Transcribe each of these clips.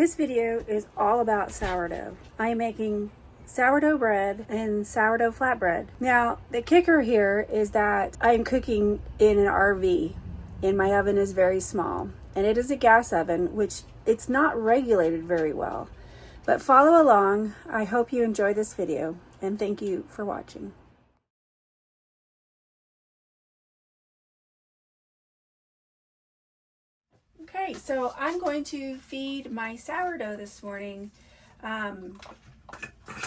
This video is all about sourdough. I am making sourdough bread and sourdough flatbread. Now, the kicker here is that I am cooking in an RV and my oven is very small. And it is a gas oven, which it's not regulated very well. But follow along. I hope you enjoy this video and thank you for watching. Okay, so I'm going to feed my sourdough this morning.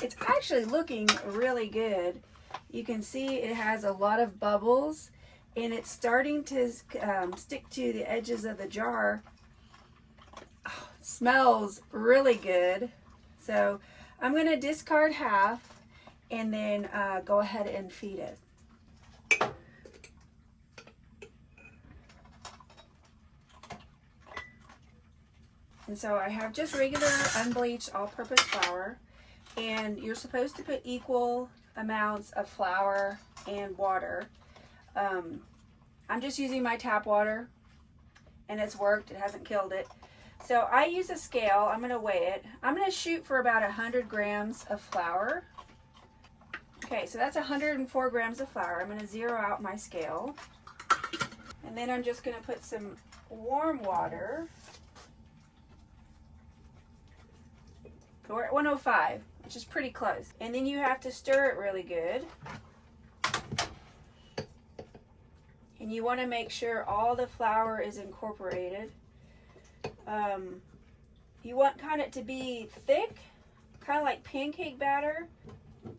It's actually looking really good. You can see it has a lot of bubbles and it's starting to stick to the edges of the jar. Oh, it smells really good. So I'm going to discard half and then go ahead and feed it. And so I have just regular unbleached all-purpose flour, and you're supposed to put equal amounts of flour and water. I'm just using my tap water and it's worked, it hasn't killed it. So I use a scale, I'm going to weigh it. I'm going to shoot for about 100 grams of flour. Okay, so that's 104 grams of flour. I'm going to zero out my scale. And then I'm just going to put some warm water. We're at 105, which is pretty close. And then you have to stir it really good. And you want to make sure all the flour is incorporated. You want it to be thick, kind of like pancake batter.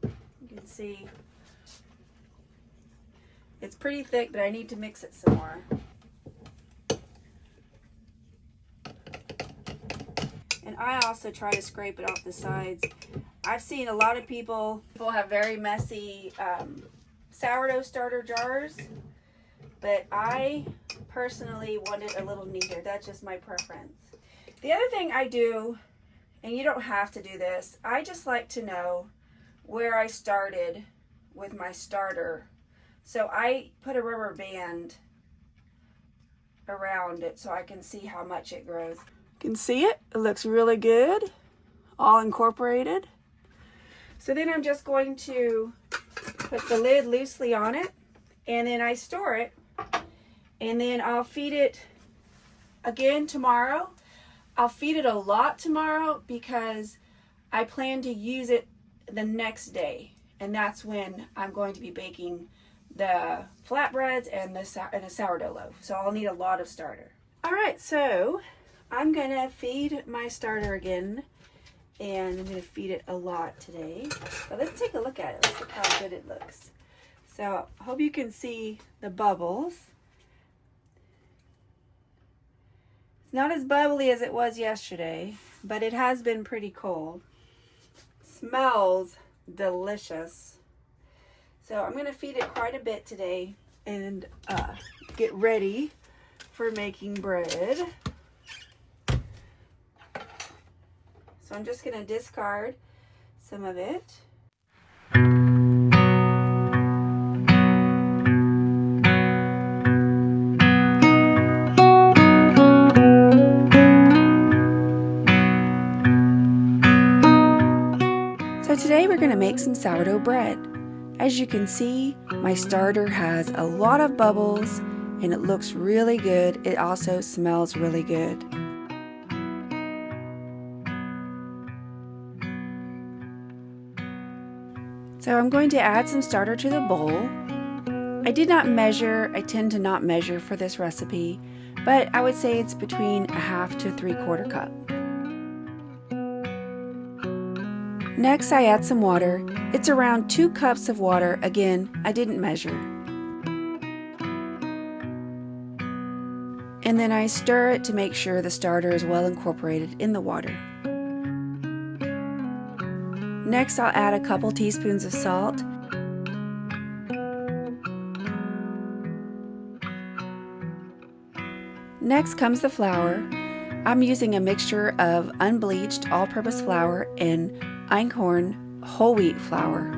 You can see it's pretty thick, but I need to mix it some more. And I also try to scrape it off the sides. I've seen a lot of people have very messy sourdough starter jars, but I personally want it a little neater. That's just my preference. The other thing I do, and you don't have to do this, I just like to know where I started with my starter. So I put a rubber band around it so I can see how much it grows. You can see it. It looks really good, all incorporated. So then I'm just going to put the lid loosely on it, and then I store it, and then I'll feed it again tomorrow. I'll feed it a lot tomorrow because I plan to use it the next day, and that's when I'm going to be baking the flatbreads and a sourdough loaf. So I'll need a lot of starter. All right, so I'm gonna feed my starter again, and I'm gonna feed it a lot today. But let's take a look at it. Let's look how good it looks. So I hope you can see the bubbles. It's not as bubbly as it was yesterday, but it has been pretty cold. Smells delicious. So I'm gonna feed it quite a bit today and get ready for making bread. So I'm just going to discard some of it. So today we're going to make some sourdough bread. As you can see, my starter has a lot of bubbles and it looks really good. It also smells really good. So I'm going to add some starter to the bowl. I did not measure, I tend to not measure for this recipe, but I would say it's between a half to 3/4 cup. Next I add some water. It's around 2 cups of water. Again, I didn't measure. And then I stir it to make sure the starter is well incorporated in the water. Next, I'll add a couple teaspoons of salt. Next comes the flour. I'm using a mixture of unbleached all-purpose flour and einkorn whole wheat flour.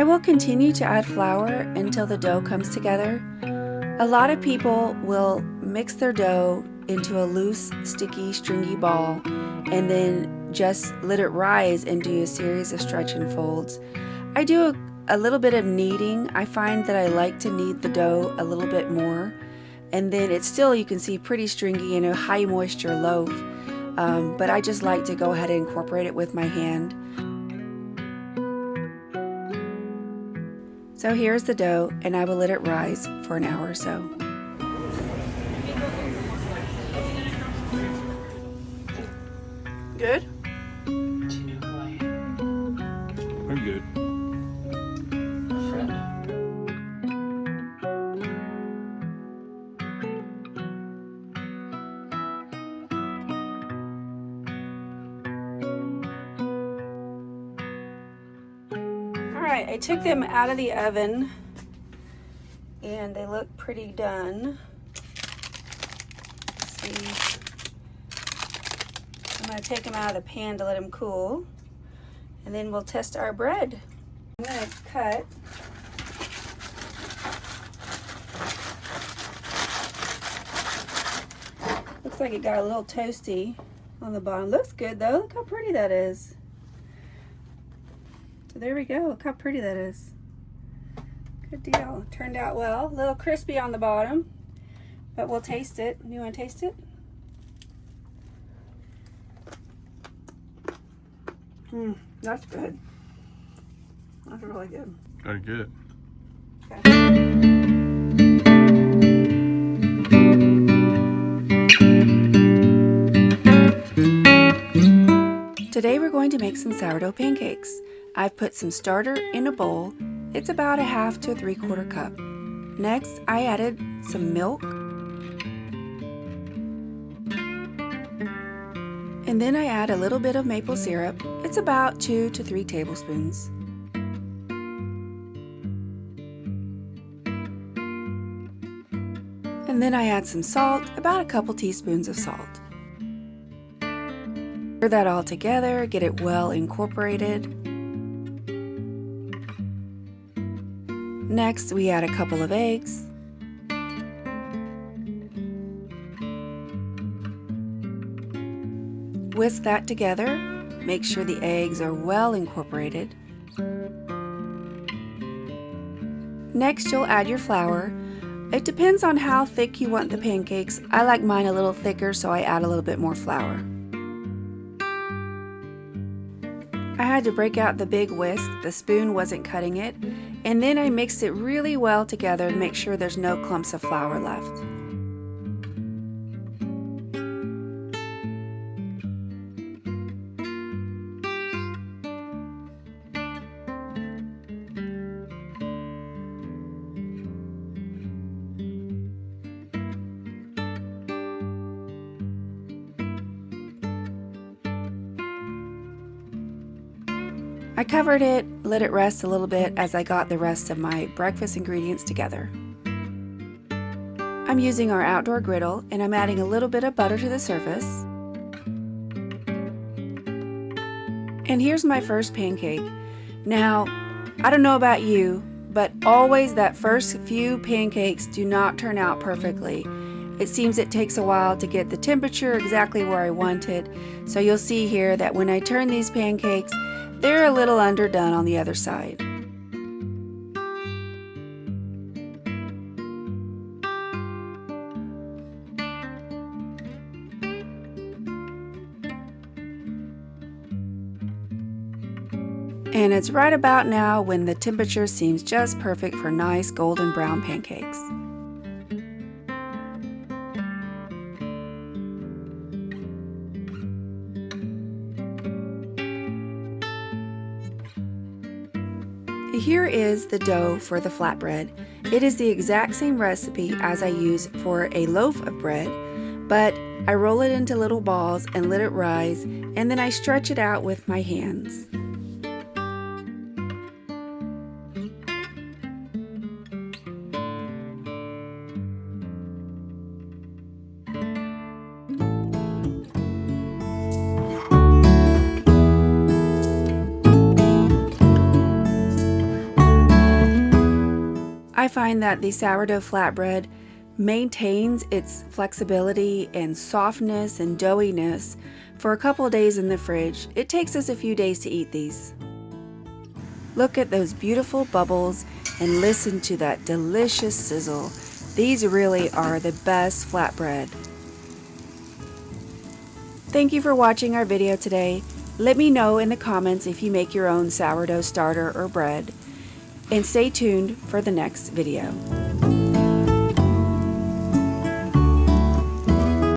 I will continue to add flour until the dough comes together. A lot of people will mix their dough into a loose, sticky, stringy ball and then just let it rise and do a series of stretch and folds. I do a little bit of kneading. I find that I like to knead the dough a little bit more, and then it's still, you can see, pretty stringy in a high moisture loaf, but I just like to go ahead and incorporate it with my hand. So here's the dough, and I will let it rise for an hour or so. Good? I'm good. Alright, I took them out of the oven and they look pretty done. Let's see. I'm going to take them out of the pan to let them cool, and then we'll test our bread. I'm going to cut. Looks like it got a little toasty on the bottom. Looks good though. Look how pretty that is. So there we go. Look how pretty that is. Good deal. Turned out well. A little crispy on the bottom, but we'll taste it. You want to taste it? That's good. That's really good. Very good. Okay. Today we're going to make some sourdough pancakes. I've put some starter in a bowl. It's about a half to a 3/4 cup. Next, I added some milk. And then I add a little bit of maple syrup. It's about 2 to 3 tablespoons. And then I add some salt, about a couple teaspoons of salt. Stir that all together, get it well incorporated. Next, we add a couple of eggs. Whisk that together. Make sure the eggs are well incorporated. Next, you'll add your flour. It depends on how thick you want the pancakes. I like mine a little thicker, so I add a little bit more flour. I had to break out the big whisk. The spoon wasn't cutting it. And then I mixed it really well together to make sure there's no clumps of flour left. I covered it, let it rest a little bit as I got the rest of my breakfast ingredients together. I'm using our outdoor griddle, and I'm adding a little bit of butter to the surface. And here's my first pancake. Now, I don't know about you, but always that first few pancakes do not turn out perfectly. It seems it takes a while to get the temperature exactly where I want it. So you'll see here that when I turn these pancakes, they're a little underdone on the other side. And it's right about now when the temperature seems just perfect for nice golden brown pancakes. Here is the dough for the flatbread. It is the exact same recipe as I use for a loaf of bread, but I roll it into little balls and let it rise, and then I stretch it out with my hands. I find that the sourdough flatbread maintains its flexibility and softness and doughiness for a couple days in the fridge. It takes us a few days to eat these. Look at those beautiful bubbles and listen to that delicious sizzle. These really are the best flatbread. Thank you for watching our video today. Let me know in the comments if you make your own sourdough starter or bread. And stay tuned for the next video.